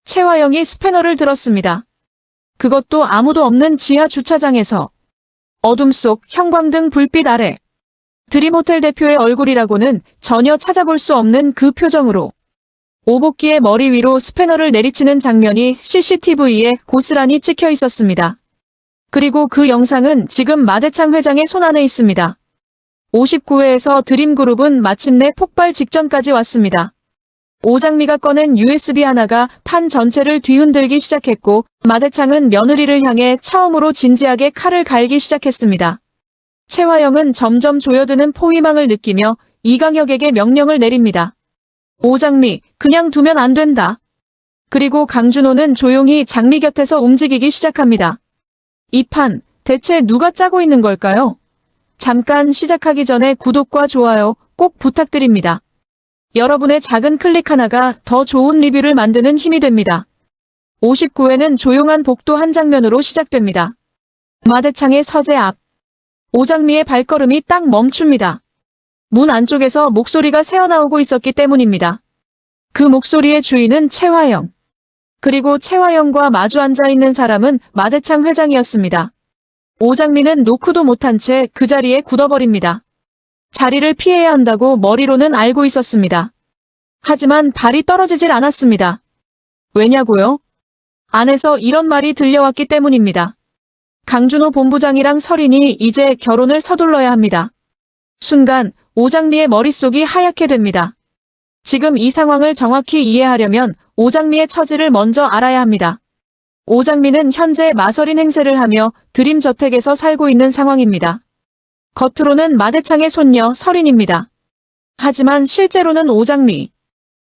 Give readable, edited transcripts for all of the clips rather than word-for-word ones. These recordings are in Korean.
최화영이 스패너를 들었습니다. 그것도 아무도 없는 지하 주차장에서. 어둠 속 형광등 불빛 아래. 드림호텔 대표의 얼굴이라고는 전혀 찾아볼 수 없는 그 표정으로 오복기의 머리 위로 스패너를 내리치는 장면이 CCTV에 고스란히 찍혀 있었습니다. 그리고 그 영상은 지금 마대창 회장의 손안에 있습니다. 59회에서 드림그룹은 마침내 폭발 직전까지 왔습니다. 오장미가 꺼낸 USB 하나가 판 전체를 뒤흔들기 시작했고 마대창은 며느리를 향해 처음으로 진지하게 칼을 갈기 시작했습니다. 최화영은 점점 조여드는 포위망을 느끼며 이강혁에게 명령을 내립니다. 오장미, 그냥 두면 안 된다. 그리고 강준호는 조용히 장미 곁에서 움직이기 시작합니다. 이 판, 대체 누가 짜고 있는 걸까요? 잠깐 시작하기 전에 구독과 좋아요 꼭 부탁드립니다. 여러분의 작은 클릭 하나가 더 좋은 리뷰를 만드는 힘이 됩니다. 59회는 조용한 복도 한 장면으로 시작됩니다. 마대창의 서재 앞. 오장미의 발걸음이 딱 멈춥니다. 문 안쪽에서 목소리가 새어나오고 있었기 때문입니다. 그 목소리의 주인은 최화영. 그리고 최화영과 마주 앉아 있는 사람은 마대창 회장이었습니다. 오장미는 노크도 못한 채 그 자리에 굳어버립니다. 자리를 피해야 한다고 머리로는 알고 있었습니다. 하지만 발이 떨어지질 않았습니다. 왜냐고요? 안에서 이런 말이 들려왔기 때문입니다. 강준호 본부장이랑 설인이 이제 결혼을 서둘러야 합니다. 순간 오장미의 머릿속이 하얗게 됩니다. 지금 이 상황을 정확히 이해하려면 오장미의 처지를 먼저 알아야 합니다. 오장미는 현재 마설인 행세를 하며 드림저택에서 살고 있는 상황입니다. 겉으로는 마대창의 손녀 설인입니다. 하지만 실제로는 오장미.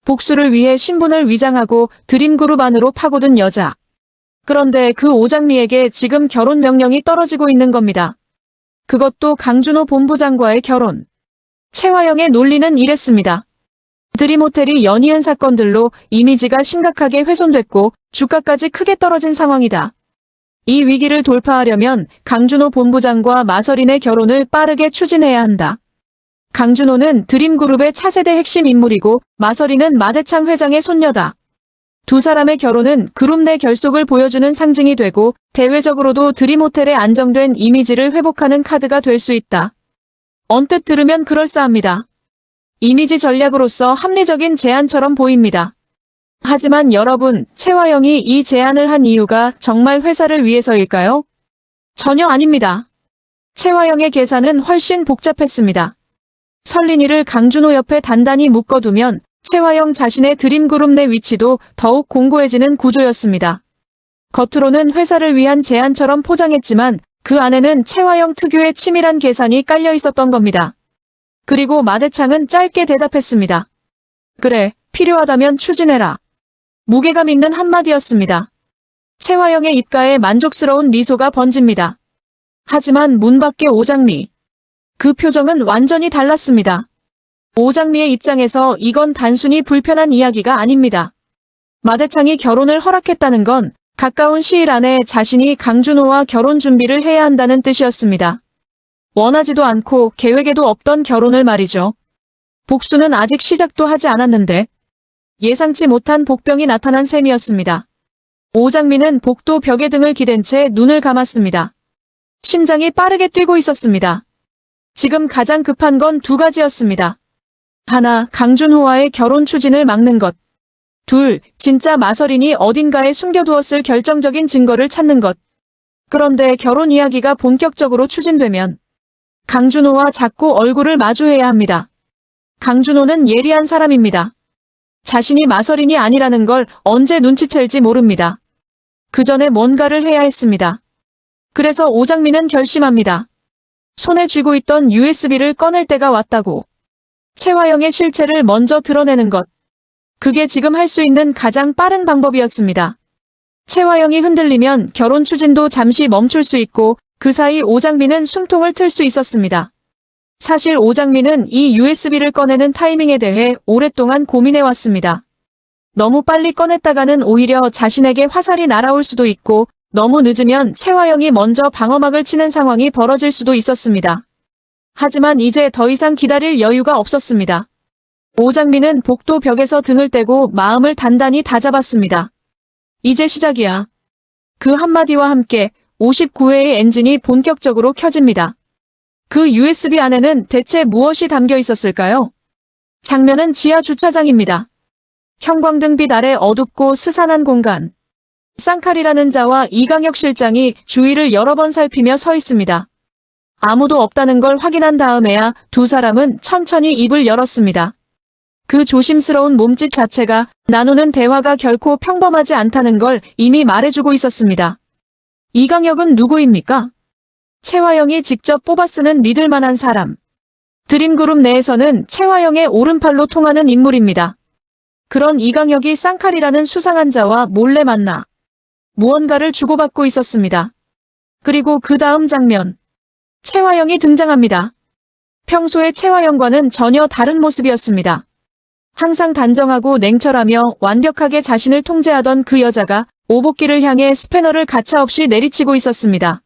복수를 위해 신분을 위장하고 드림그룹 안으로 파고든 여자. 그런데 그 오장미에게 지금 결혼 명령이 떨어지고 있는 겁니다. 그것도 강준호 본부장과의 결혼. 최화영의 논리는 이랬습니다. 드림호텔이 연이은 사건들로 이미지가 심각하게 훼손됐고 주가까지 크게 떨어진 상황이다. 이 위기를 돌파하려면 강준호 본부장과 마설인의 결혼을 빠르게 추진해야 한다. 강준호는 드림그룹의 차세대 핵심 인물이고 마설인은 마대창 회장의 손녀다. 두 사람의 결혼은 그룹 내 결속을 보여주는 상징이 되고 대외적으로도 드림호텔의 안정된 이미지를 회복하는 카드가 될 수 있다. 언뜻 들으면 그럴싸합니다. 이미지 전략으로서 합리적인 제안처럼 보입니다. 하지만 여러분, 최화영이 이 제안을 한 이유가 정말 회사를 위해서일까요? 전혀 아닙니다. 최화영의 계산은 훨씬 복잡했습니다. 설린이를 강준호 옆에 단단히 묶어두면 최화영 자신의 드림그룹 내 위치도 더욱 공고해지는 구조였습니다. 겉으로는 회사를 위한 제안처럼 포장했지만 그 안에는 최화영 특유의 치밀한 계산이 깔려 있었던 겁니다. 그리고 마대창은 짧게 대답했습니다. 그래, 필요하다면 추진해라. 무게감 있는 한마디였습니다. 최화영의 입가에 만족스러운 미소가 번집니다. 하지만 문 밖의 오장미. 그 표정은 완전히 달랐습니다. 오장미의 입장에서 이건 단순히 불편한 이야기가 아닙니다. 마대창이 결혼을 허락했다는 건 가까운 시일 안에 자신이 강준호와 결혼 준비를 해야 한다는 뜻이었습니다. 원하지도 않고 계획에도 없던 결혼을 말이죠. 복수는 아직 시작도 하지 않았는데 예상치 못한 복병이 나타난 셈이었습니다. 오장미는 복도 벽에 등을 기댄 채 눈을 감았습니다. 심장이 빠르게 뛰고 있었습니다. 지금 가장 급한 건 두 가지였습니다. 하나, 강준호와의 결혼 추진을 막는 것. 둘, 진짜 마설인이 어딘가에 숨겨두었을 결정적인 증거를 찾는 것. 그런데 결혼 이야기가 본격적으로 추진되면 강준호와 자꾸 얼굴을 마주해야 합니다. 강준호는 예리한 사람입니다. 자신이 마설인이 아니라는 걸 언제 눈치챌지 모릅니다. 그 전에 뭔가를 해야 했습니다. 그래서 오장미는 결심합니다. 손에 쥐고 있던 USB를 꺼낼 때가 왔다고. 최화영의 실체를 먼저 드러내는 것. 그게 지금 할 수 있는 가장 빠른 방법이었습니다. 최화영이 흔들리면 결혼 추진도 잠시 멈출 수 있고 그 사이 오장미는 숨통을 틀 수 있었습니다. 사실 오장미는 이 USB를 꺼내는 타이밍에 대해 오랫동안 고민해왔습니다. 너무 빨리 꺼냈다가는 오히려 자신에게 화살이 날아올 수도 있고 너무 늦으면 최화영이 먼저 방어막을 치는 상황이 벌어질 수도 있었습니다. 하지만 이제 더 이상 기다릴 여유가 없었습니다. 오장미는 복도 벽에서 등을 떼고 마음을 단단히 다잡았습니다. 이제 시작이야. 그 한마디와 함께 59회의 엔진이 본격적으로 켜집니다. 그 USB 안에는 대체 무엇이 담겨 있었을까요? 장면은 지하 주차장입니다. 형광등빛 아래 어둡고 스산한 공간. 쌍칼이라는 자와 이강혁 실장이 주위를 여러 번 살피며 서 있습니다. 아무도 없다는 걸 확인한 다음에야 두 사람은 천천히 입을 열었습니다. 그 조심스러운 몸짓 자체가 나누는 대화가 결코 평범하지 않다는 걸 이미 말해주고 있었습니다. 이강혁은 누구입니까? 최화영이 직접 뽑아 쓰는 믿을 만한 사람. 드림그룹 내에서는 최화영의 오른팔로 통하는 인물입니다. 그런 이강혁이 쌍칼이라는 수상한 자와 몰래 만나 무언가를 주고받고 있었습니다. 그리고 그 다음 장면. 최화영이 등장합니다. 평소의 최화영과는 전혀 다른 모습이었습니다. 항상 단정하고 냉철하며 완벽하게 자신을 통제하던 그 여자가 오복기를 향해 스패너를 가차없이 내리치고 있었습니다.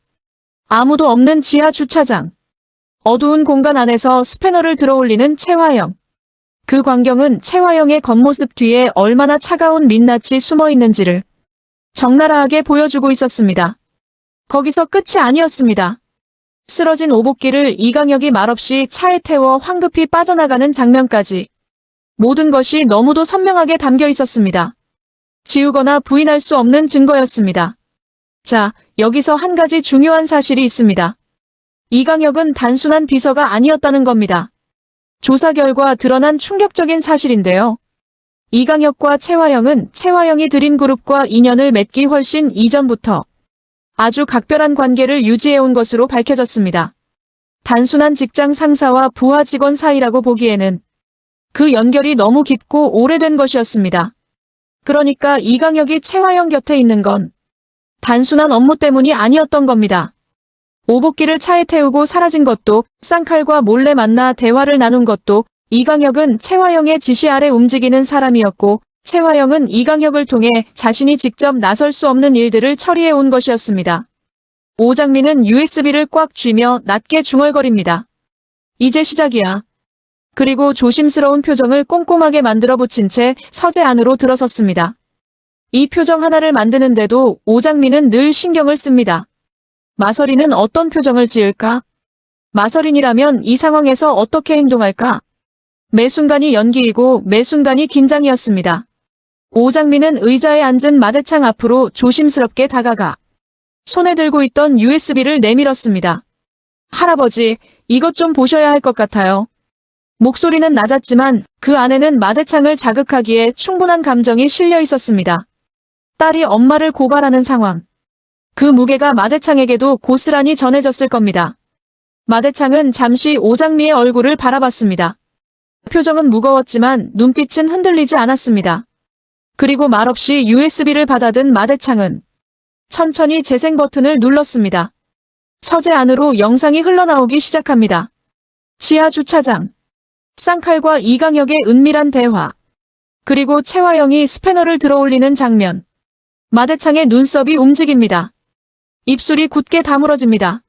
아무도 없는 지하 주차장. 어두운 공간 안에서 스패너를 들어올리는 최화영. 그 광경은 최화영의 겉모습 뒤에 얼마나 차가운 민낯이 숨어 있는지를 적나라하게 보여주고 있었습니다. 거기서 끝이 아니었습니다. 쓰러진 오복기를 이강혁이 말없이 차에 태워 황급히 빠져나가는 장면까지. 모든 것이 너무도 선명하게 담겨 있었습니다. 지우거나 부인할 수 없는 증거였습니다. 자, 여기서 한 가지 중요한 사실이 있습니다. 이강혁은 단순한 비서가 아니었다는 겁니다. 조사 결과 드러난 충격적인 사실인데요. 이강혁과 최화영은 최화영이 드림그룹과 인연을 맺기 훨씬 이전부터 아주 각별한 관계를 유지해온 것으로 밝혀졌습니다. 단순한 직장 상사와 부하 직원 사이라고 보기에는 그 연결이 너무 깊고 오래된 것이었습니다. 그러니까 이강혁이 최화영 곁에 있는 건 단순한 업무 때문이 아니었던 겁니다. 오복기를 차에 태우고 사라진 것도, 쌍칼과 몰래 만나 대화를 나눈 것도 이강혁은 최화영의 지시 아래 움직이는 사람이었고 최화영은 이강혁을 통해 자신이 직접 나설 수 없는 일들을 처리해 온 것이었습니다. 오장민은 USB를 꽉 쥐며 낮게 중얼거립니다. 이제 시작이야. 그리고 조심스러운 표정을 꼼꼼하게 만들어 붙인 채 서재 안으로 들어섰습니다. 이 표정 하나를 만드는데도 오장민은 늘 신경을 씁니다. 마서린은 어떤 표정을 지을까? 마서린이라면 이 상황에서 어떻게 행동할까? 매 순간이 연기이고 매 순간이 긴장이었습니다. 오장민은 의자에 앉은 마대창 앞으로 조심스럽게 다가가 손에 들고 있던 USB를 내밀었습니다. 할아버지, 이것 좀 보셔야 할 것 같아요. 목소리는 낮았지만 그 안에는 마대창을 자극하기에 충분한 감정이 실려 있었습니다. 딸이 엄마를 고발하는 상황. 그 무게가 마대창에게도 고스란히 전해졌을 겁니다. 마대창은 잠시 오장미의 얼굴을 바라봤습니다. 표정은 무거웠지만 눈빛은 흔들리지 않았습니다. 그리고 말없이 USB를 받아든 마대창은 천천히 재생 버튼을 눌렀습니다. 서재 안으로 영상이 흘러나오기 시작합니다. 지하 주차장. 쌍칼과 이강혁의 은밀한 대화. 그리고 최화영이 스패너를 들어올리는 장면. 마대창의 눈썹이 움직입니다. 입술이 굳게 다물어집니다.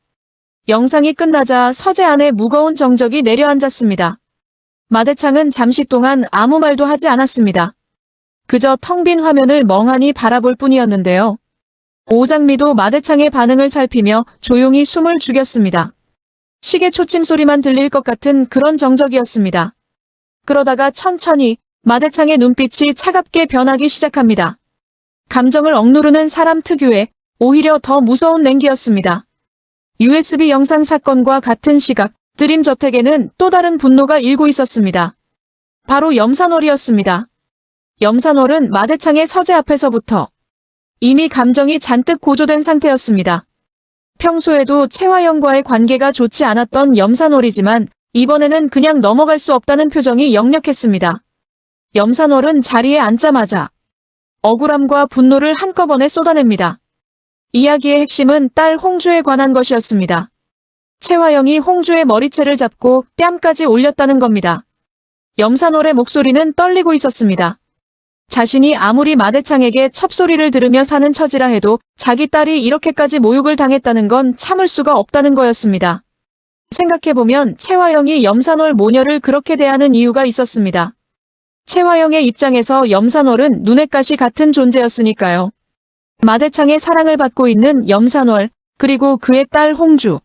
영상이 끝나자 서재 안에 무거운 정적이 내려앉았습니다. 마대창은 잠시 동안 아무 말도 하지 않았습니다. 그저 텅 빈 화면을 멍하니 바라볼 뿐이었는데요. 오장미도 마대창의 반응을 살피며 조용히 숨을 죽였습니다. 시계 초침 소리만 들릴 것 같은 그런 정적이었습니다. 그러다가 천천히 마대창의 눈빛이 차갑게 변하기 시작합니다. 감정을 억누르는 사람 특유의 오히려 더 무서운 냉기였습니다. USB 영상 사건과 같은 시각, 드림저택에는 또 다른 분노가 일고 있었습니다. 바로 염산월이었습니다. 염산월은 마대창의 서재 앞에서부터 이미 감정이 잔뜩 고조된 상태였습니다. 평소에도 최화영과의 관계가 좋지 않았던 염산월이지만 이번에는 그냥 넘어갈 수 없다는 표정이 역력했습니다. 염산월은 자리에 앉자마자 억울함과 분노를 한꺼번에 쏟아냅니다. 이야기의 핵심은 딸 홍주에 관한 것이었습니다. 최화영이 홍주의 머리채를 잡고 뺨까지 올렸다는 겁니다. 염산월의 목소리는 떨리고 있었습니다. 자신이 아무리 마대창에게 첩소리를 들으며 사는 처지라 해도 자기 딸이 이렇게까지 모욕을 당했다는 건 참을 수가 없다는 거였습니다. 생각해보면 최화영이 염산월 모녀를 그렇게 대하는 이유가 있었습니다. 최화영의 입장에서 염산월은 눈엣가시 같은 존재였으니까요. 마대창의 사랑을 받고 있는 염산월, 그리고 그의 딸 홍주.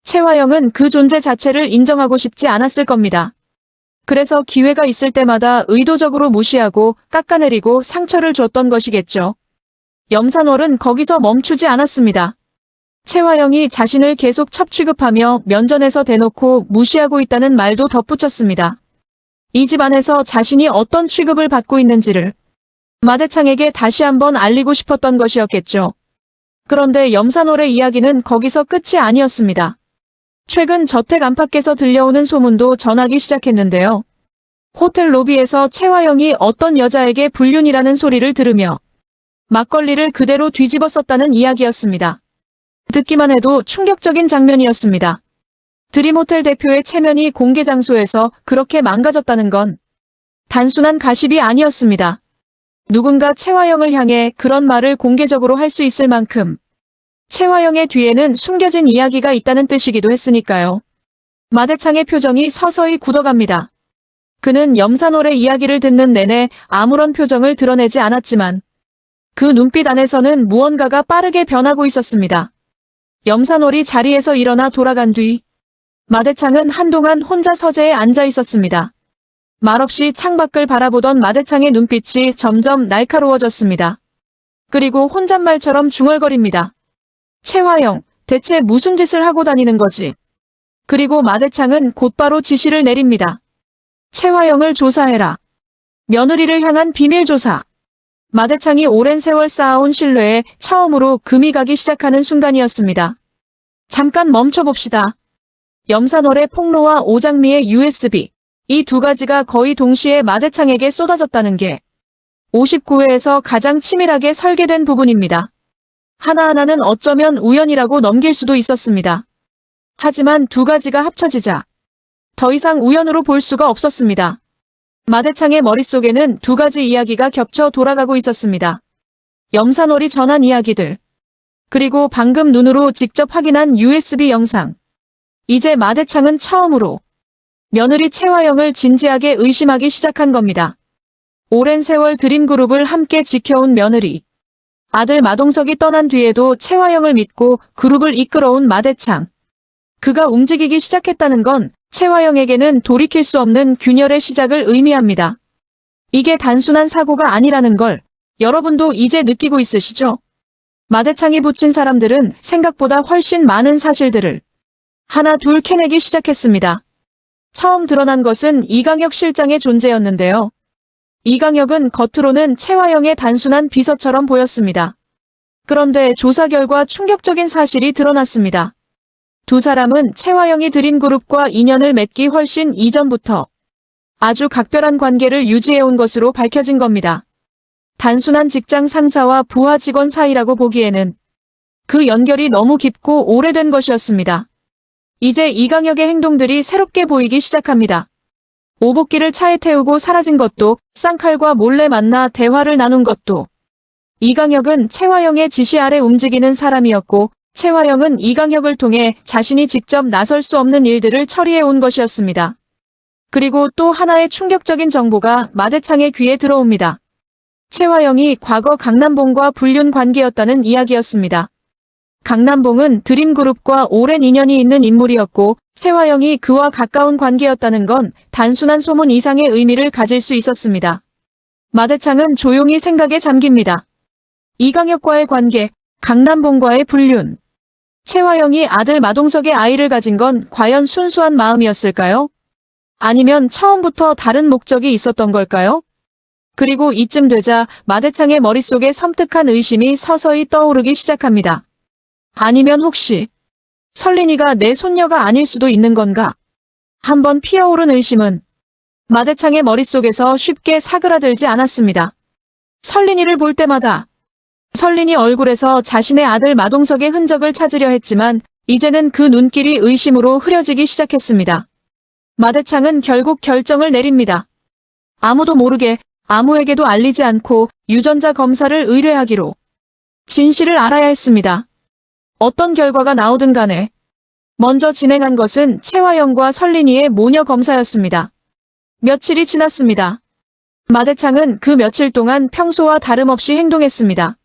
채화영은 그 존재 자체를 인정하고 싶지 않았을 겁니다. 그래서 기회가 있을 때마다 의도적으로 무시하고 깎아내리고 상처를 줬던 것이겠죠. 염산월은 거기서 멈추지 않았습니다. 채화영이 자신을 계속 첩취급하며 면전에서 대놓고 무시하고 있다는 말도 덧붙였습니다. 이 집안에서 자신이 어떤 취급을 받고 있는지를 마대창에게 다시 한번 알리고 싶었던 것이었겠죠. 그런데 염산월의 이야기는 거기서 끝이 아니었습니다. 최근 저택 안팎에서 들려오는 소문도 전하기 시작했는데요. 호텔 로비에서 채화영이 어떤 여자에게 불륜이라는 소리를 들으며 막걸리를 그대로 뒤집어 썼다는 이야기였습니다. 듣기만 해도 충격적인 장면이었습니다. 드림호텔 대표의 체면이 공개 장소에서 그렇게 망가졌다는 건 단순한 가십이 아니었습니다. 누군가 채화영을 향해 그런 말을 공개적으로 할 수 있을 만큼 채화영의 뒤에는 숨겨진 이야기가 있다는 뜻이기도 했으니까요. 마대창의 표정이 서서히 굳어갑니다. 그는 염산월의 이야기를 듣는 내내 아무런 표정을 드러내지 않았지만 그 눈빛 안에서는 무언가가 빠르게 변하고 있었습니다. 염산월이 자리에서 일어나 돌아간 뒤 마대창은 한동안 혼자 서재에 앉아 있었습니다. 말없이 창밖을 바라보던 마대창의 눈빛이 점점 날카로워졌습니다. 그리고 혼잣말처럼 중얼거립니다. 채화영, 대체 무슨 짓을 하고 다니는 거지? 그리고 마대창은 곧바로 지시를 내립니다. 채화영을 조사해라. 며느리를 향한 비밀 조사. 마대창이 오랜 세월 쌓아온 신뢰에 처음으로 금이 가기 시작하는 순간이었습니다. 잠깐 멈춰봅시다. 염산월의 폭로와 오장미의 USB, 이 두 가지가 거의 동시에 마대창에게 쏟아졌다는 게 59회에서 가장 치밀하게 설계된 부분입니다. 하나하나는 어쩌면 우연이라고 넘길 수도 있었습니다. 하지만 두 가지가 합쳐지자 더 이상 우연으로 볼 수가 없었습니다. 마대창의 머릿속에는 두 가지 이야기가 겹쳐 돌아가고 있었습니다. 염산월이 전한 이야기들, 그리고 방금 눈으로 직접 확인한 USB 영상. 이제 마대창은 처음으로 며느리 채화영을 진지하게 의심하기 시작한 겁니다. 오랜 세월 드림그룹을 함께 지켜온 며느리. 아들 마동석이 떠난 뒤에도 채화영을 믿고 그룹을 이끌어온 마대창. 그가 움직이기 시작했다는 건 채화영에게는 돌이킬 수 없는 균열의 시작을 의미합니다. 이게 단순한 사고가 아니라는 걸 여러분도 이제 느끼고 있으시죠? 마대창이 붙인 사람들은 생각보다 훨씬 많은 사실들을 하나 둘 캐내기 시작했습니다. 처음 드러난 것은 이강혁 실장의 존재였는데요. 이강혁은 겉으로는 채화영의 단순한 비서처럼 보였습니다. 그런데 조사 결과 충격적인 사실이 드러났습니다. 두 사람은 채화영이 드림그룹과 인연을 맺기 훨씬 이전부터 아주 각별한 관계를 유지해온 것으로 밝혀진 겁니다. 단순한 직장 상사와 부하 직원 사이라고 보기에는 그 연결이 너무 깊고 오래된 것이었습니다. 이제 이강혁의 행동들이 새롭게 보이기 시작합니다. 오복기를 차에 태우고 사라진 것도, 쌍칼과 몰래 만나 대화를 나눈 것도. 이강혁은 채화영의 지시 아래 움직이는 사람이었고 채화영은 이강혁을 통해 자신이 직접 나설 수 없는 일들을 처리해 온 것이었습니다. 그리고 또 하나의 충격적인 정보가 마대창의 귀에 들어옵니다. 채화영이 과거 강남봉과 불륜 관계였다는 이야기였습니다. 강남봉은 드림그룹과 오랜 인연이 있는 인물이었고 채화영이 그와 가까운 관계였다는 건 단순한 소문 이상의 의미를 가질 수 있었습니다. 마대창은 조용히 생각에 잠깁니다. 이강혁과의 관계, 강남봉과의 불륜. 채화영이 아들 마동석의 아이를 가진 건 과연 순수한 마음이었을까요? 아니면 처음부터 다른 목적이 있었던 걸까요? 그리고 이쯤 되자 마대창의 머릿속에 섬뜩한 의심이 서서히 떠오르기 시작합니다. 아니면 혹시 설린이가 내 손녀가 아닐 수도 있는 건가? 한번 피어오른 의심은 마대창의 머릿속에서 쉽게 사그라들지 않았습니다. 설린이를 볼 때마다 설린이 얼굴에서 자신의 아들 마동석의 흔적을 찾으려 했지만 이제는 그 눈길이 의심으로 흐려지기 시작했습니다. 마대창은 결국 결정을 내립니다. 아무도 모르게, 아무에게도 알리지 않고 유전자 검사를 의뢰하기로. 진실을 알아야 했습니다. 어떤 결과가 나오든 간에 먼저 진행한 것은 채화영과 설린이의 모녀 검사였습니다. 며칠이 지났습니다. 마대창은 그 며칠 동안 평소와 다름없이 행동했습니다.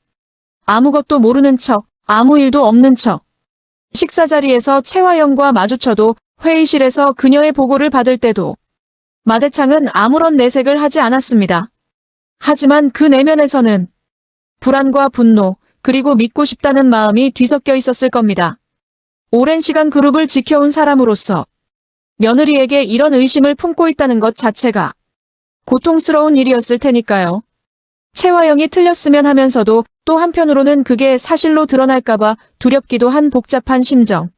아무것도 모르는 척, 아무 일도 없는 척. 식사 자리에서 채화영과 마주쳐도, 회의실에서 그녀의 보고를 받을 때도 마대창은 아무런 내색을 하지 않았습니다. 하지만 그 내면에서는 불안과 분노, 그리고 믿고 싶다는 마음이 뒤섞여 있었을 겁니다. 오랜 시간 그룹을 지켜온 사람으로서 며느리에게 이런 의심을 품고 있다는 것 자체가 고통스러운 일이었을 테니까요. 채화영이 틀렸으면 하면서도 또 한편으로는 그게 사실로 드러날까봐 두렵기도 한 복잡한 심정.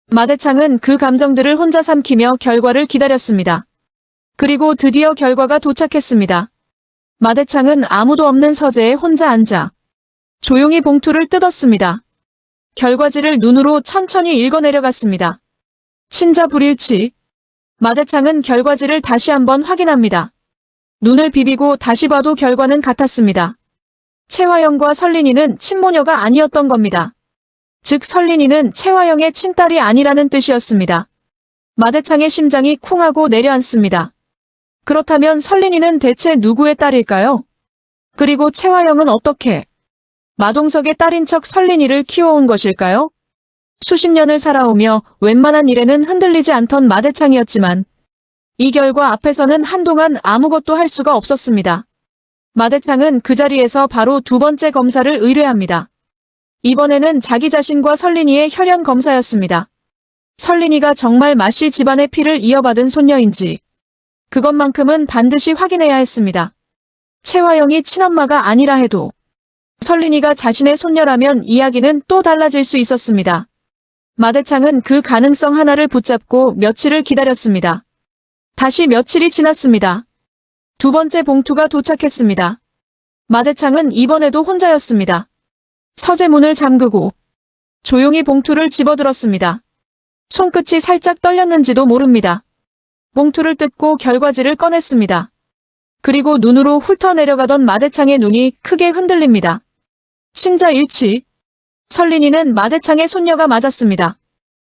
마대창은 그 감정들을 혼자 삼키며 결과를 기다렸습니다. 그리고 드디어 결과가 도착했습니다. 마대창은 아무도 없는 서재에 혼자 앉아 조용히 봉투를 뜯었습니다. 결과지를 눈으로 천천히 읽어내려갔습니다. 친자 불일치. 마대창은 결과지를 다시 한번 확인합니다. 눈을 비비고 다시 봐도 결과는 같았습니다. 채화영과 설린이는 친모녀가 아니었던 겁니다. 즉 설린이는 채화영의 친딸이 아니라는 뜻이었습니다. 마대창의 심장이 쿵하고 내려앉습니다. 그렇다면 설린이는 대체 누구의 딸일까요? 그리고 채화영은 어떻게 마동석의 딸인 척 설린이를 키워온 것일까요? 수십 년을 살아오며 웬만한 일에는 흔들리지 않던 마대창이었지만 이 결과 앞에서는 한동안 아무것도 할 수가 없었습니다. 마대창은 그 자리에서 바로 두 번째 검사를 의뢰합니다. 이번에는 자기 자신과 설린이의 혈연 검사였습니다. 설린이가 정말 마씨 집안의 피를 이어받은 손녀인지 그것만큼은 반드시 확인해야 했습니다. 채화영이 친엄마가 아니라 해도 설린이가 자신의 손녀라면 이야기는 또 달라질 수 있었습니다. 마대창은 그 가능성 하나를 붙잡고 며칠을 기다렸습니다. 다시 며칠이 지났습니다. 두 번째 봉투가 도착했습니다. 마대창은 이번에도 혼자였습니다. 서재 문을 잠그고 조용히 봉투를 집어들었습니다. 손끝이 살짝 떨렸는지도 모릅니다. 봉투를 뜯고 결과지를 꺼냈습니다. 그리고 눈으로 훑어내려가던 마대창의 눈이 크게 흔들립니다. 친자 일치. 설린이는 마대창의 손녀가 맞았습니다.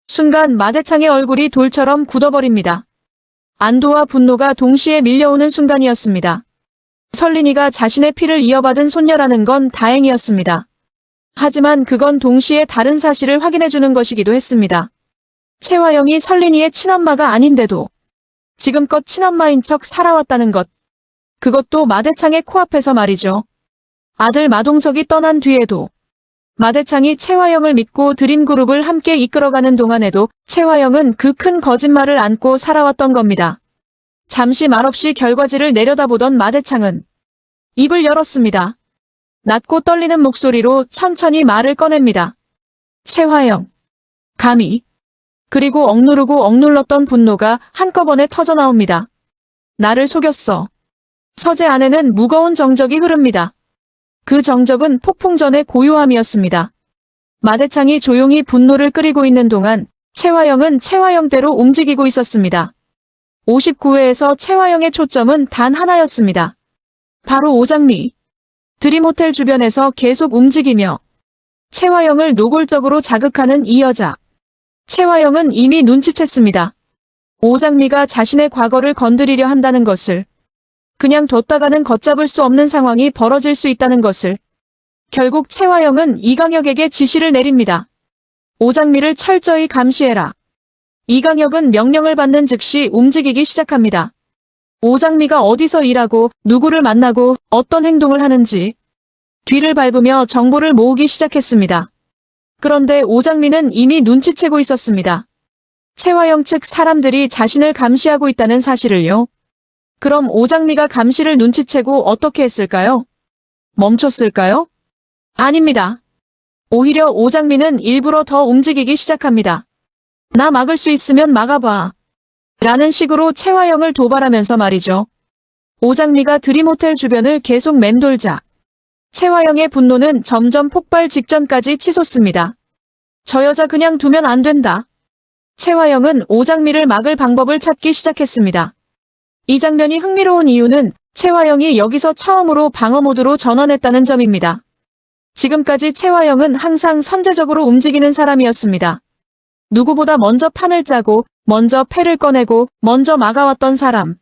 순간 마대창의 얼굴이 돌처럼 굳어버립니다. 안도와 분노가 동시에 밀려오는 순간이었습니다. 설린이가 자신의 피를 이어받은 손녀라는 건 다행이었습니다. 하지만 그건 동시에 다른 사실을 확인해주는 것이기도 했습니다. 채화영이 설린이의 친엄마가 아닌데도 지금껏 친엄마인 척 살아왔다는 것. 그것도 마대창의 코앞에서 말이죠. 아들 마동석이 떠난 뒤에도 마대창이 채화영을 믿고 드림그룹을 함께 이끌어가는 동안에도 채화영은 그 큰 거짓말을 안고 살아왔던 겁니다. 잠시 말없이 결과지를 내려다보던 마대창은 입을 열었습니다. 낮고 떨리는 목소리로 천천히 말을 꺼냅니다. 채화영. 감히. 그리고 억누르고 억눌렀던 분노가 한꺼번에 터져나옵니다. 나를 속였어. 서재 안에는 무거운 정적이 흐릅니다. 그 정적은 폭풍 전의 고요함이었습니다. 마대창이 조용히 분노를 끓이고 있는 동안 채화영은 채화영대로 움직이고 있었습니다. 59회에서 채화영의 초점은 단 하나였습니다. 바로 오장미. 드림호텔 주변에서 계속 움직이며 채화영을 노골적으로 자극하는 이 여자. 채화영은 이미 눈치챘습니다. 오장미가 자신의 과거를 건드리려 한다는 것을, 그냥 뒀다가는 걷잡을 수 없는 상황이 벌어질 수 있다는 것을. 결국 채화영은 이강혁에게 지시를 내립니다. 오장미를 철저히 감시해라. 이강혁은 명령을 받는 즉시 움직이기 시작합니다. 오장미가 어디서 일하고 누구를 만나고 어떤 행동을 하는지 뒤를 밟으며 정보를 모으기 시작했습니다. 그런데 오장미는 이미 눈치채고 있었습니다. 채화영 측 사람들이 자신을 감시하고 있다는 사실을요. 그럼 오장미가 감시를 눈치채고 어떻게 했을까요? 멈췄을까요? 아닙니다. 오히려 오장미는 일부러 더 움직이기 시작합니다. 나 막을 수 있으면 막아봐. 라는 식으로 채화영을 도발하면서 말이죠. 오장미가 드림호텔 주변을 계속 맴돌자 채화영의 분노는 점점 폭발 직전까지 치솟습니다. 저 여자 그냥 두면 안 된다. 채화영은 오장미를 막을 방법을 찾기 시작했습니다. 이 장면이 흥미로운 이유는 채화영이 여기서 처음으로 방어 모드로 전환했다는 점입니다. 지금까지 채화영은 항상 선제적으로 움직이는 사람이었습니다. 누구보다 먼저 판을 짜고 먼저 패를 꺼내고 먼저 막아왔던 사람.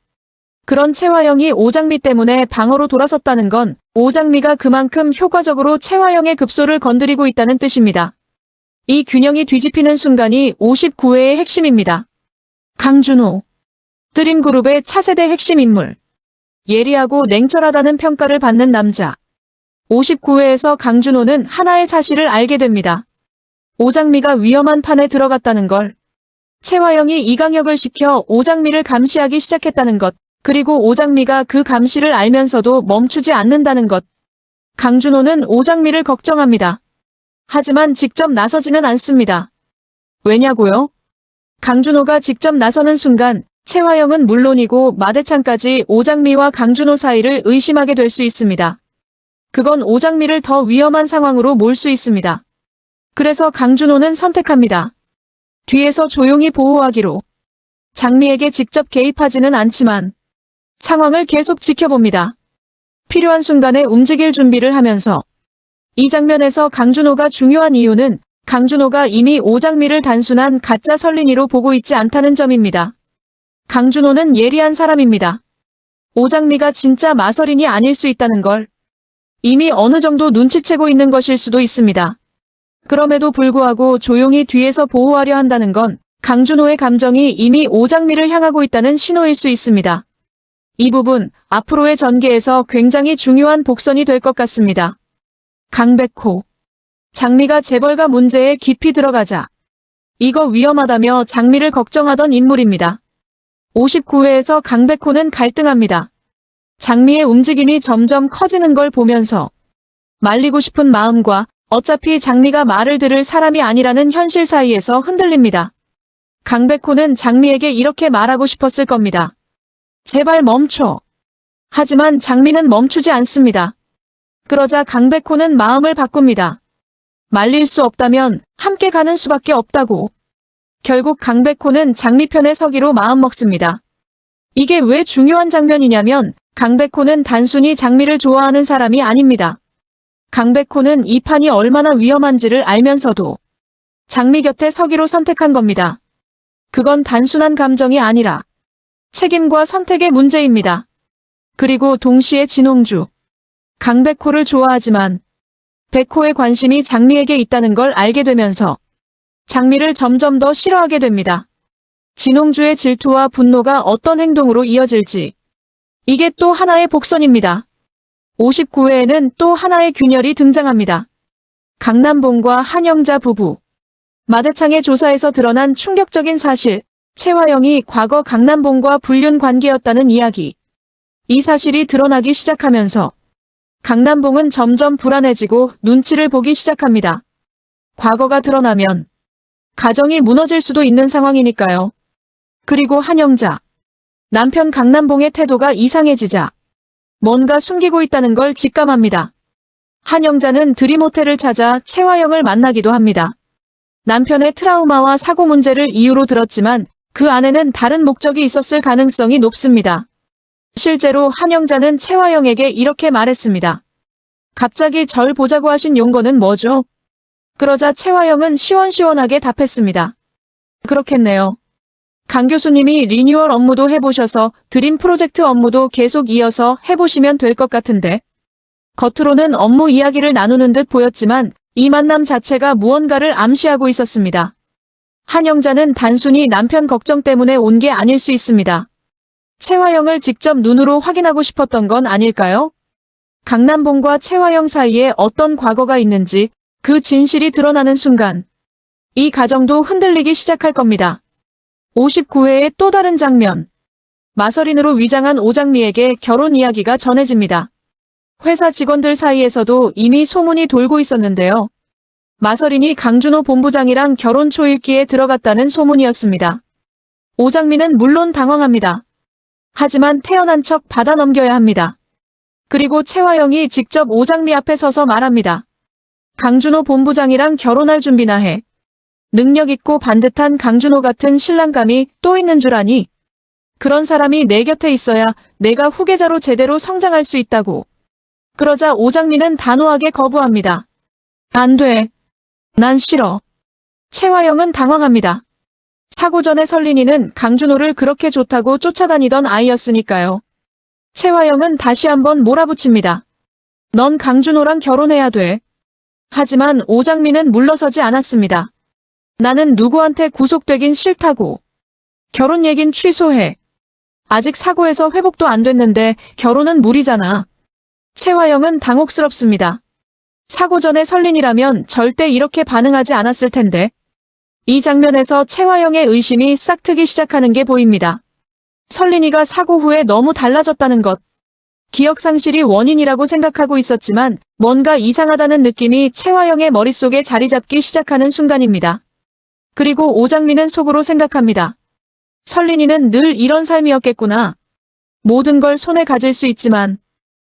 그런 채화영이 오장미 때문에 방어로 돌아섰다는 건 오장미가 그만큼 효과적으로 채화영의 급소를 건드리고 있다는 뜻입니다. 이 균형이 뒤집히는 순간이 59회의 핵심입니다. 강준호. 드림그룹의 차세대 핵심 인물. 예리하고 냉철하다는 평가를 받는 남자. 59회에서 강준호는 하나의 사실을 알게 됩니다. 오장미가 위험한 판에 들어갔다는 걸. 채화영이 이강혁을 시켜 오장미를 감시하기 시작했다는 것. 그리고 오장미가 그 감시를 알면서도 멈추지 않는다는 것. 강준호는 오장미를 걱정합니다. 하지만 직접 나서지는 않습니다. 왜냐고요? 강준호가 직접 나서는 순간 채화영은 물론이고 마대창까지 오장미와 강준호 사이를 의심하게 될 수 있습니다. 그건 오장미를 더 위험한 상황으로 몰 수 있습니다. 그래서 강준호는 선택합니다. 뒤에서 조용히 보호하기로. 장미에게 직접 개입하지는 않지만 상황을 계속 지켜봅니다. 필요한 순간에 움직일 준비를 하면서. 이 장면에서 강준호가 중요한 이유는 강준호가 이미 오장미를 단순한 가짜 설린이로 보고 있지 않다는 점입니다. 강준호는 예리한 사람입니다. 오장미가 진짜 마설인이 아닐 수 있다는 걸 이미 어느 정도 눈치채고 있는 것일 수도 있습니다. 그럼에도 불구하고 조용히 뒤에서 보호하려 한다는 건 강준호의 감정이 이미 오장미를 향하고 있다는 신호일 수 있습니다. 이 부분 앞으로의 전개에서 굉장히 중요한 복선이 될 것 같습니다. 강백호. 장미가 재벌가 문제에 깊이 들어가자 이거 위험하다며 장미를 걱정하던 인물입니다. 59회에서 강백호는 갈등합니다. 장미의 움직임이 점점 커지는 걸 보면서 말리고 싶은 마음과 어차피 장미가 말을 들을 사람이 아니라는 현실 사이에서 흔들립니다. 강백호는 장미에게 이렇게 말하고 싶었을 겁니다. 제발 멈춰. 하지만 장미는 멈추지 않습니다. 그러자 강백호는 마음을 바꿉니다. 말릴 수 없다면 함께 가는 수밖에 없다고. 결국 강백호는 장미 편에 서기로 마음먹습니다. 이게 왜 중요한 장면이냐면 강백호는 단순히 장미를 좋아하는 사람이 아닙니다. 강백호는 이 판이 얼마나 위험한지를 알면서도 장미 곁에 서기로 선택한 겁니다. 그건 단순한 감정이 아니라 책임과 선택의 문제입니다. 그리고 동시에 진홍주. 강백호를 좋아하지만 백호의 관심이 장미에게 있다는 걸 알게 되면서 장미를 점점 더 싫어하게 됩니다. 진홍주의 질투와 분노가 어떤 행동으로 이어질지. 이게 또 하나의 복선입니다. 59회에는 또 하나의 균열이 등장합니다. 강남봉과 한영자 부부. 마대창의 조사에서 드러난 충격적인 사실. 채화영이 과거 강남봉과 불륜 관계였다는 이야기. 이 사실이 드러나기 시작하면서 강남봉은 점점 불안해지고 눈치를 보기 시작합니다. 과거가 드러나면 가정이 무너질 수도 있는 상황이니까요. 그리고 한영자. 남편 강남봉의 태도가 이상해지자 뭔가 숨기고 있다는 걸 직감합니다. 한영자는 드림호텔을 찾아 채화영을 만나기도 합니다. 남편의 트라우마와 사고 문제를 이유로 들었지만 그 안에는 다른 목적이 있었을 가능성이 높습니다. 실제로 한영자는 채화영에게 이렇게 말했습니다. 갑자기 절 보자고 하신 용건은 뭐죠? 그러자 채화영은 시원시원하게 답했습니다. 그렇겠네요. 강 교수님이 리뉴얼 업무도 해보셔서 드림 프로젝트 업무도 계속 이어서 해보시면 될 것 같은데. 겉으로는 업무 이야기를 나누는 듯 보였지만 이 만남 자체가 무언가를 암시하고 있었습니다. 한영자는 단순히 남편 걱정 때문에 온 게 아닐 수 있습니다. 채화영을 직접 눈으로 확인하고 싶었던 건 아닐까요? 강남봉과 채화영 사이에 어떤 과거가 있는지 그 진실이 드러나는 순간 이 가정도 흔들리기 시작할 겁니다. 59회의 또 다른 장면. 마설인으로 위장한 오장미에게 결혼 이야기가 전해집니다. 회사 직원들 사이에서도 이미 소문이 돌고 있었는데요. 마설인이 강준호 본부장이랑 결혼 초일기에 들어갔다는 소문이었습니다. 오장미는 물론 당황합니다. 하지만 태어난 척 받아 넘겨야 합니다. 그리고 채화영이 직접 오장미 앞에 서서 말합니다. 강준호 본부장이랑 결혼할 준비나 해. 능력 있고 반듯한 강준호 같은 신랑감이 또 있는 줄 아니? 그런 사람이 내 곁에 있어야 내가 후계자로 제대로 성장할 수 있다고. 그러자 오장미는 단호하게 거부합니다. 안 돼. 난 싫어. 채화영은 당황합니다. 사고 전에 설린이는 강준호를 그렇게 좋다고 쫓아다니던 아이였으니까요. 최화영은 다시 한번 몰아붙입니다. 넌 강준호랑 결혼해야 돼. 하지만 오장미는 물러서지 않았습니다. 나는 누구한테 구속되긴 싫다고. 결혼 얘긴 취소해. 아직 사고에서 회복도 안 됐는데 결혼은 무리잖아. 최화영은 당혹스럽습니다. 사고 전에 설린이라면 절대 이렇게 반응하지 않았을 텐데. 이 장면에서 최화영의 의심이 싹트기 시작하는 게 보입니다. 설린이가 사고 후에 너무 달라졌다는 것. 기억상실이 원인이라고 생각하고 있었지만 뭔가 이상하다는 느낌이 최화영의 머릿속에 자리 잡기 시작하는 순간입니다. 그리고 오장미는 속으로 생각합니다. 설린이는 늘 이런 삶이었겠구나. 모든 걸 손에 가질 수 있지만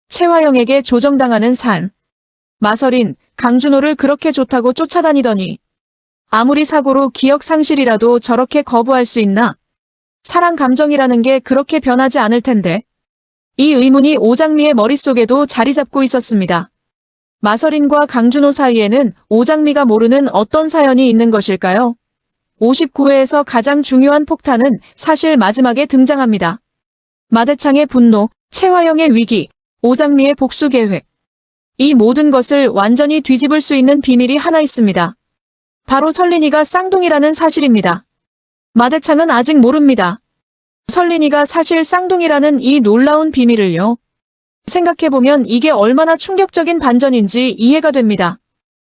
최화영에게 조정당하는 삶. 마설인, 강준호를 그렇게 좋다고 쫓아다니더니 아무리 사고로 기억상실이라도 저렇게 거부할 수 있나? 사랑 감정이라는 게 그렇게 변하지 않을 텐데. 이 의문이 오장미의 머릿속에도 자리 잡고 있었습니다. 마설인과 강준호 사이에는 오장미가 모르는 어떤 사연이 있는 것일까요? 59회에서 가장 중요한 폭탄은 사실 마지막에 등장합니다. 마대창의 분노, 최화영의 위기, 오장미의 복수 계획. 이 모든 것을 완전히 뒤집을 수 있는 비밀이 하나 있습니다. 바로 설린이가 쌍둥이라는 사실입니다. 마대창은 아직 모릅니다. 설린이가 사실 쌍둥이라는 이 놀라운 비밀을요. 생각해보면 이게 얼마나 충격적인 반전인지 이해가 됩니다.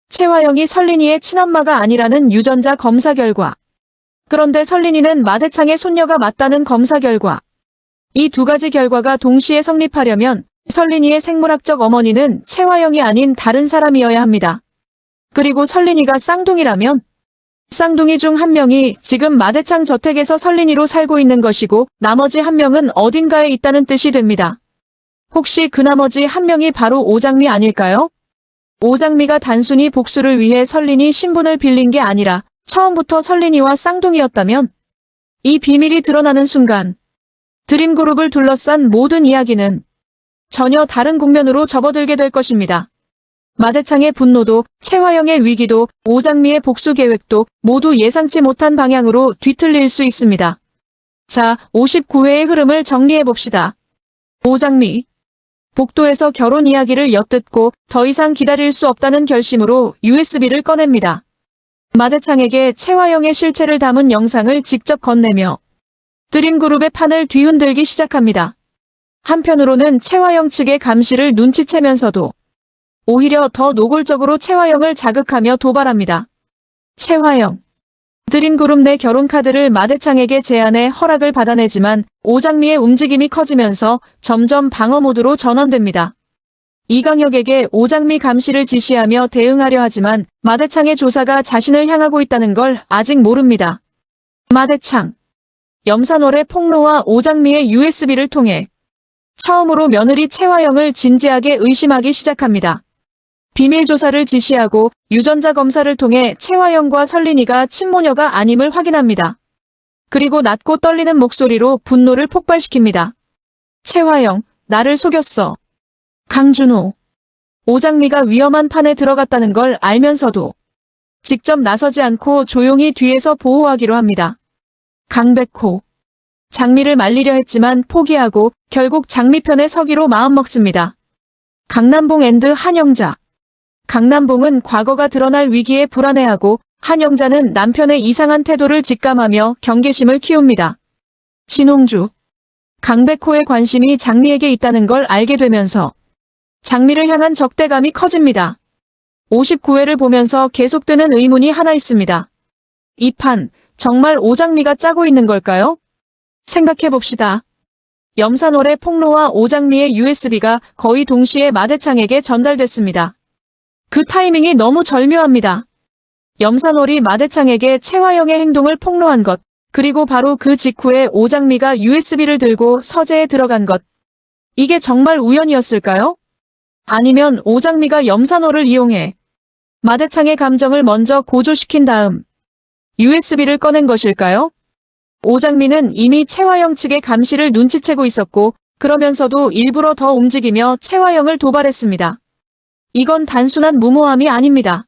최화영이 설린이의 친엄마가 아니라는 유전자 검사 결과. 그런데 설린이는 마대창의 손녀가 맞다는 검사 결과. 이 두 가지 결과가 동시에 성립하려면 설린이의 생물학적 어머니는 최화영이 아닌 다른 사람이어야 합니다. 그리고 설린이가 쌍둥이라면 쌍둥이 중 한 명이 지금 마대창 저택에서 설린이로 살고 있는 것이고 나머지 한 명은 어딘가에 있다는 뜻이 됩니다. 혹시 그 나머지 한 명이 바로 오장미 아닐까요? 오장미가 단순히 복수를 위해 설린이 신분을 빌린 게 아니라 처음부터 설린이와 쌍둥이였다면 이 비밀이 드러나는 순간 드림그룹을 둘러싼 모든 이야기는 전혀 다른 국면으로 접어들게 될 것입니다. 마대창의 분노도, 최화영의 위기도, 오장미의 복수 계획도 모두 예상치 못한 방향으로 뒤틀릴 수 있습니다. 자, 59회의 흐름을 정리해봅시다. 오장미. 복도에서 결혼 이야기를 엿듣고 더 이상 기다릴 수 없다는 결심으로 USB를 꺼냅니다. 마대창에게 최화영의 실체를 담은 영상을 직접 건네며 드림그룹의 판을 뒤흔들기 시작합니다. 한편으로는 최화영 측의 감시를 눈치채면서도 오히려 더 노골적으로 최화영을 자극하며 도발합니다. 최화영. 드림그룹 내 결혼카드를 마대창에게 제안해 허락을 받아내지만 오장미의 움직임이 커지면서 점점 방어 모드로 전환됩니다. 이강혁에게 오장미 감시를 지시하며 대응하려 하지만 마대창의 조사가 자신을 향하고 있다는 걸 아직 모릅니다. 마대창. 염산월의 폭로와 오장미의 USB를 통해 처음으로 며느리 최화영을 진지하게 의심하기 시작합니다. 비밀 조사를 지시하고 유전자 검사를 통해 최화영과 설린이가 친모녀가 아님을 확인합니다. 그리고 낮고 떨리는 목소리로 분노를 폭발시킵니다. 최화영, 나를 속였어. 강준호. 오장미가 위험한 판에 들어갔다는 걸 알면서도 직접 나서지 않고 조용히 뒤에서 보호하기로 합니다. 강백호. 장미를 말리려 했지만 포기하고 결국 장미 편에 서기로 마음먹습니다. 강남봉 앤드 한영자. 강남봉은 과거가 드러날 위기에 불안해하고 한영자는 남편의 이상한 태도를 직감하며 경계심을 키웁니다. 진홍주. 강백호의 관심이 장미에게 있다는 걸 알게 되면서 장미를 향한 적대감이 커집니다. 59회를 보면서 계속되는 의문이 하나 있습니다. 이 판, 정말 오장미가 짜고 있는 걸까요? 생각해봅시다. 염산월의 폭로와 오장미의 USB가 거의 동시에 마대창에게 전달됐습니다. 그 타이밍이 너무 절묘합니다. 염산월이 마대창에게 최화영의 행동을 폭로한 것, 그리고 바로 그 직후에 오장미가 USB를 들고 서재에 들어간 것. 이게 정말 우연이었을까요? 아니면 오장미가 염산월을 이용해 마대창의 감정을 먼저 고조시킨 다음 USB를 꺼낸 것일까요? 오장미는 이미 최화영 측의 감시를 눈치채고 있었고 그러면서도 일부러 더 움직이며 최화영을 도발했습니다. 이건 단순한 무모함이 아닙니다.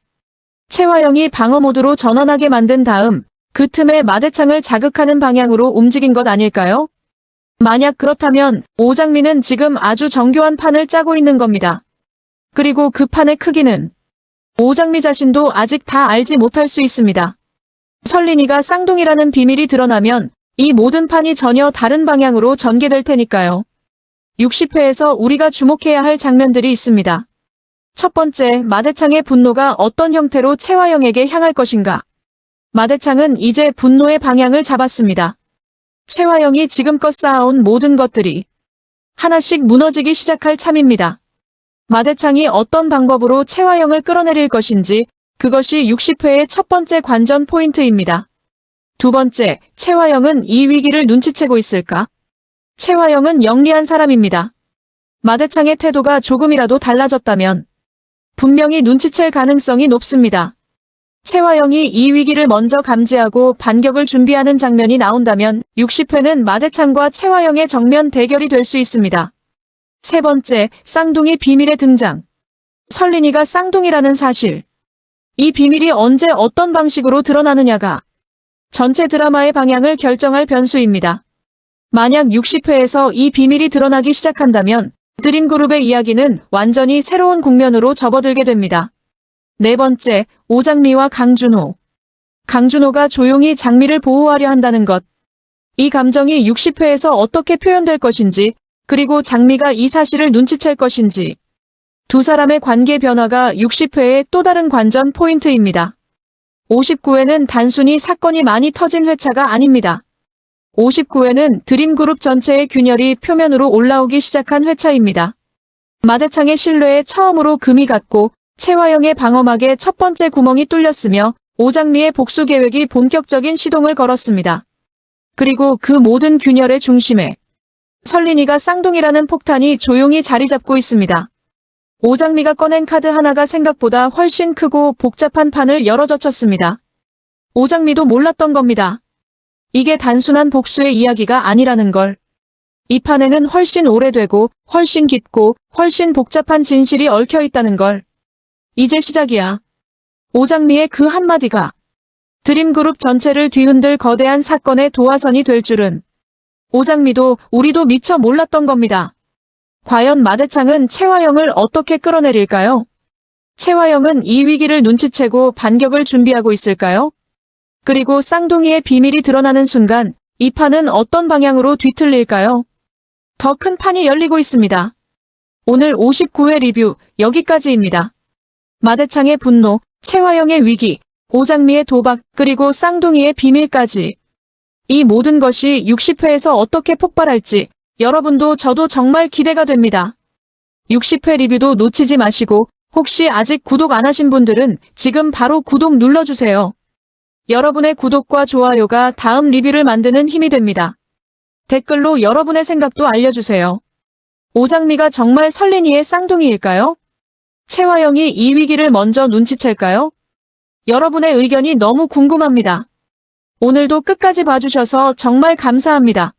최화영이 방어 모드로 전환하게 만든 다음 그 틈에 마대창을 자극하는 방향으로 움직인 것 아닐까요? 만약 그렇다면 오장미는 지금 아주 정교한 판을 짜고 있는 겁니다. 그리고 그 판의 크기는 오장미 자신도 아직 다 알지 못할 수 있습니다. 설린이가 쌍둥이라는 비밀이 드러나면 이 모든 판이 전혀 다른 방향으로 전개될 테니까요. 60회에서 우리가 주목해야 할 장면들이 있습니다. 첫 번째, 마대창의 분노가 어떤 형태로 채화영에게 향할 것인가. 마대창은 이제 분노의 방향을 잡았습니다. 채화영이 지금껏 쌓아온 모든 것들이 하나씩 무너지기 시작할 참입니다. 마대창이 어떤 방법으로 채화영을 끌어내릴 것인지 그것이 60회의 첫 번째 관전 포인트입니다. 두 번째, 채화영은 이 위기를 눈치채고 있을까? 채화영은 영리한 사람입니다. 마대창의 태도가 조금이라도 달라졌다면 분명히 눈치챌 가능성이 높습니다. 채화영이 이 위기를 먼저 감지하고 반격을 준비하는 장면이 나온다면 60회는 마대창과 채화영의 정면 대결이 될 수 있습니다. 세 번째, 쌍둥이 비밀의 등장. 설린이가 쌍둥이라는 사실. 이 비밀이 언제 어떤 방식으로 드러나느냐가 전체 드라마의 방향을 결정할 변수입니다. 만약 60회에서 이 비밀이 드러나기 시작한다면 드림그룹의 이야기는 완전히 새로운 국면으로 접어들게 됩니다. 네 번째, 오장미와 강준호. 강준호가 조용히 장미를 보호하려 한다는 것. 이 감정이 60회에서 어떻게 표현될 것인지, 그리고 장미가 이 사실을 눈치챌 것인지. 두 사람의 관계 변화가 60회의 또 다른 관전 포인트입니다. 59회는 단순히 사건이 많이 터진 회차가 아닙니다. 59회는 드림그룹 전체의 균열이 표면으로 올라오기 시작한 회차입니다. 마대창의 신뢰에 처음으로 금이 갔고 채화영의 방어막에 첫 번째 구멍이 뚫렸으며 오장미의 복수 계획이 본격적인 시동을 걸었습니다. 그리고 그 모든 균열의 중심에 설린이가 쌍둥이라는 폭탄이 조용히 자리 잡고 있습니다. 오장미가 꺼낸 카드 하나가 생각보다 훨씬 크고 복잡한 판을 열어젖혔습니다. 오장미도 몰랐던 겁니다. 이게 단순한 복수의 이야기가 아니라는 걸. 이 판에는 훨씬 오래되고 훨씬 깊고 훨씬 복잡한 진실이 얽혀 있다는 걸. 이제 시작이야. 오장미의 그 한마디가 드림그룹 전체를 뒤흔들 거대한 사건의 도화선이 될 줄은 오장미도 우리도 미처 몰랐던 겁니다. 과연 마대창은 채화영을 어떻게 끌어내릴까요? 채화영은 이 위기를 눈치채고 반격을 준비하고 있을까요? 그리고 쌍둥이의 비밀이 드러나는 순간 이 판은 어떤 방향으로 뒤틀릴까요? 더 큰 판이 열리고 있습니다. 오늘 59회 리뷰 여기까지입니다. 마대창의 분노, 채화영의 위기, 오장미의 도박, 그리고 쌍둥이의 비밀까지. 이 모든 것이 60회에서 어떻게 폭발할지 여러분도 저도 정말 기대가 됩니다. 60회 리뷰도 놓치지 마시고 혹시 아직 구독 안 하신 분들은 지금 바로 구독 눌러주세요. 여러분의 구독과 좋아요가 다음 리뷰를 만드는 힘이 됩니다. 댓글로 여러분의 생각도 알려주세요. 오장미가 정말 설린이의 쌍둥이일까요? 채화영이 이 위기를 먼저 눈치챌까요? 여러분의 의견이 너무 궁금합니다. 오늘도 끝까지 봐주셔서 정말 감사합니다.